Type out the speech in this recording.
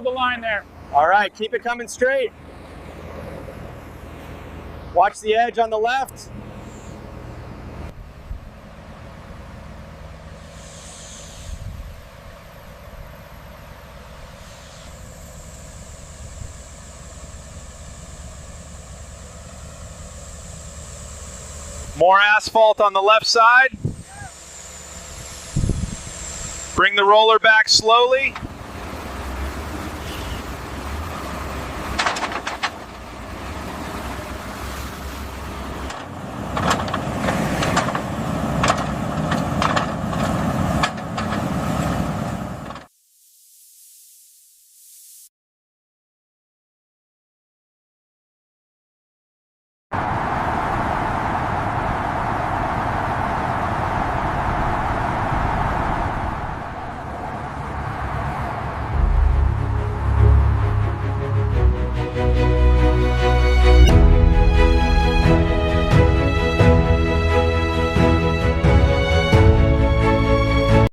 hold the line there. All right, keep it coming straight. Watch the edge on the left. More asphalt on the left side. Bring the roller back slowly.